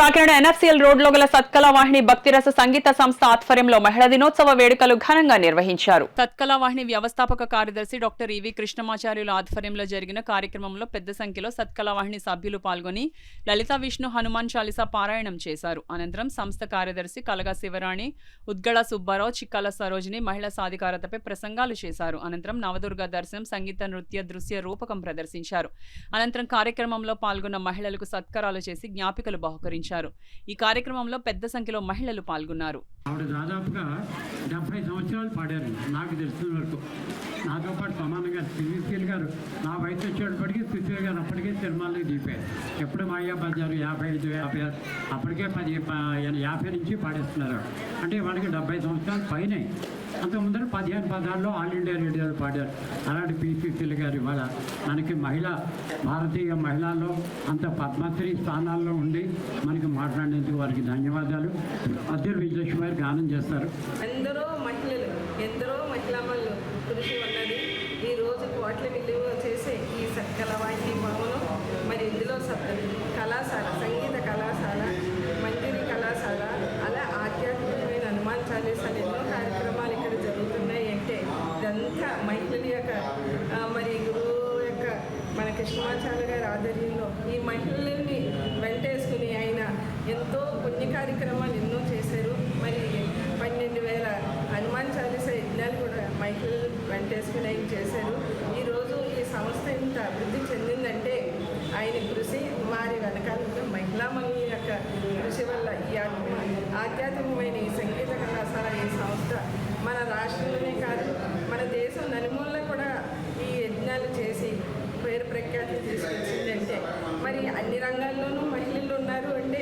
Kakinada NFCL రోడ్లో గల సత్కళవాహిని భక్తిరస సంగీత సంస్థ ఆధ్వర్యంలో మహిళా దినోత్సవ వేడుకలు ఘనంగా నిర్వహించారు. సత్కళవాహిని వ్యవస్థాపక కార్యదర్శి డాక్టర్ ఈవి కృష్ణమాచార్యుల ఆధ్వర్యంలో జరిగిన కార్యక్రమంలో పెద్ద సంఖ్యలో సత్కళవాహిని సభ్యులు పాల్గొని లలిత విష్ణు హనుమాన్ చాలీసా పారాయణం చేశారు. అనంతరం సంస్థ కార్యదర్శి కలగా శివరాణి, ఉద్గళ సుబ్బారావు, చిక్కాల సరోజిని మహిళా సాధికారతపై ప్రసంగాలు చేశారు. అనంతరం నవదుర్గ దర్శనం, సంగీత, నృత్య, దృశ్య రూపకం ప్రదర్శించారు. అనంతరం కార్యక్రమంలో పాల్గొన్న మహిళలకు సత్కారాలు చేసి జ్ఞాపికలు బహుకరించారు. ఈ కార్యక్రమంలో పెద్ద సంఖ్యలో మహిళలు పాల్గొన్నారు. దాదాపుగా 70 సంవత్సరాలు పాడారు. నాకు తెలిసిన వరకు నాతో పాటు సమానంగా సుశీల్ గారు నా వయసు వచ్చేటప్పటికీ సుశీల్ గారు అప్పటికే సినిమాల్లో దిగిపోయారు. ఎప్పుడు మాయా బజారు 55, 56 అప్పటికే 50 నుంచి పాడేస్తున్నారు. అంటే వాళ్ళకి 70 సంవత్సరాలు పైనే. అంత ముందర 15, 16లో ఆల్ ఇండియా రేడియోలో పాడారు. అలాంటి సుశీల్ గారు ఇవాళ మనకి భారతీయ మహిళల్లో అంత పద్మశ్రీ స్థానాల్లో ఉండి మనకి మాట్లాడినందుకు వారికి ధన్యవాదాలు. అద్దెలు విజయలక్ష్మి గారు గానం చేస్తారు. ఎందరో మహిళామణులు కృషి ఉన్నది. ఈరోజు కోట్ల విలువ చేసే ఈ సత్కళవాహిని భవనం, మరి ఇందులో కళాశాల, సంగీత కళాశాల, మంజరి కళాశాల, అలా ఆధ్యాత్మికమైన హనుమాన్ చాలీసాలు ఎన్నో కార్యక్రమాలు ఇక్కడ జరుగుతున్నాయి. అంటే ఇదంతా మహిళల యొక్క మరి గురువు యొక్క మన కృష్ణమాచార్య గారి ఆధ్వర్యంలో ఈ మహిళల్ని వెంటేసుకుని ఆయన ఎంతో పుణ్య కార్యక్రమాలు ఎన్నో చేశారు. మరి 12,000 హనుమాన్ చాలీసా యజ్ఞాలు కూడా మహిళలు వెంటేసుకుని ఆయన చేశారు. ఈరోజు ఈ సంస్థ ఇంత అభివృద్ధి చెందిందంటే ఆయన కృషి, వారి వెనకాల మహిళామణుల యొక్క కృషి వల్ల ఈ ఆధ్యాత్మికమైన ఈ సంగీత కళాశాల, ఈ సంస్థ మన రాష్ట్రంలోనే కాదు మన దేశం నలుమూలలో కూడా ఈ యజ్ఞాలు చేసి పేరు ప్రఖ్యాతి తీసుకొచ్చిందంటే మరి అన్ని రంగాల్లోనూ మహిళలు ఉన్నారు. అంటే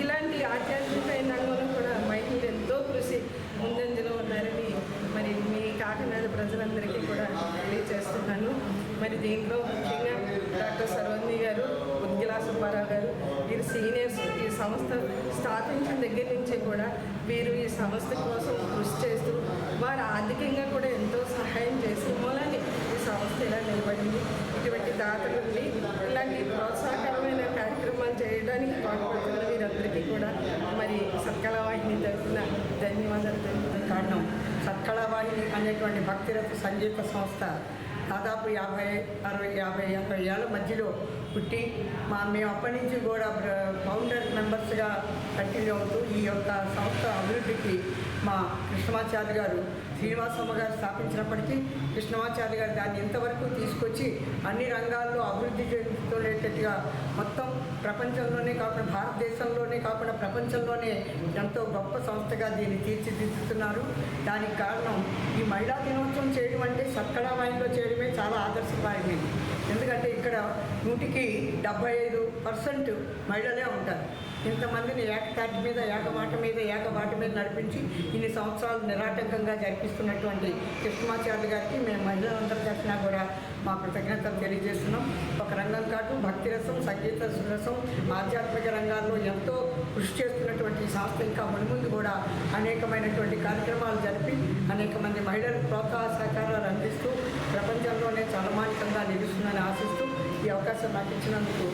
ఇలాంటి ఆధ్యాత్మికమైన రంగంలో కూడా మహిళలు ఎంతో కృషి ముందంజలో ఉన్నారని మరి మీ కాకినాడ ప్రజలందరికీ కూడా తెలియజేస్తున్నాను. మరి దీంట్లో ముఖ్యంగా డాక్టర్ సరోజిని గారు, ఉద్గళ సుబ్బారావు గారు, వీరు సీనియర్స్. ఈ సంస్థ స్థాపించిన దగ్గర నుంచి కూడా వీరు ఈ సంస్థ కోసం కృషి చేస్తూ వారు ఆర్థికంగా కూడా ఎంతో సహాయం చేసి మూలాన్ని ఈ సంస్థ ఇలా నిలబడింది. ఇటువంటి దాతలుండి ఇలాంటి ప్రోత్సాహకరమైన కార్యక్రమాలు చేయడానికి పాటుపడుతున్న వీరందరికీ కూడా మరి సత్కళవాహిని తరఫున ధన్యవాదాలు తెలుపుతున్నాను. కారణం సత్కళవాహిని అనేటువంటి భక్తిరథ సంగీత సంస్థ దాదాపు 50 ఏళ్ళ మధ్యలో పుట్టి మేము అప్పటి నుంచి కూడా ఫౌండర్ మెంబర్స్గా కంటిన్యూ అవుతూ ఈ యొక్క సంస్థ అభివృద్ధికి మా కృష్ణమాచార్య గారు, శ్రీనివాసమ్మ గారు స్థాపించినప్పటికీ కృష్ణమాచార్య గారు దాన్ని ఇంతవరకు తీసుకొచ్చి అన్ని రంగాల్లో అభివృద్ధి చెందుతుండేటట్టుగా మొత్తం ప్రపంచంలోనే కాకుండా భారతదేశంలోనే కాకుండా ప్రపంచంలోనే ఎంతో గొప్ప సంస్థగా దీన్ని తీర్చిదిద్దుతున్నారు. దానికి కారణం ఈ మహిళా దినోత్సవం చేయడం అంటే సత్కళవాహినిలో చేయడమే చాలా ఆదర్శప్రాయమైంది. ఎందుకంటే ఇక్కడ 100కి 75% మహిళలే ఉంటారు. ఇంతమందిని ఏకతాటి మీద, ఏకమాట మీద, ఏకబాట మీద నడిపించి ఇన్ని సంవత్సరాలు నిరాటంకంగా జరిపిస్తున్నటువంటి కృష్ణమాచార్య గారికి మేము మహిళలందరి తరఫున కూడా మా కృతజ్ఞతలు తెలియజేస్తున్నాం. ఒక రంగం కాదు, భక్తి రసం, సంగీత రసం, ఆధ్యాత్మిక రంగాల్లో ఎంతో కృషి చేస్తున్నటువంటి ఈ సంస్థ ఇంకా మున్ముందు కూడా అనేకమైనటువంటి కార్యక్రమాలు జరిపి అనేక మంది మహిళలకు ప్రోత్సాహ సహకారాలు అందిస్తూ ప్రపంచంలోనే చలమానికంగా నిలుస్తుందని ఆశిస్తూ ఈ అవకాశం నాకు ఇచ్చినందుకు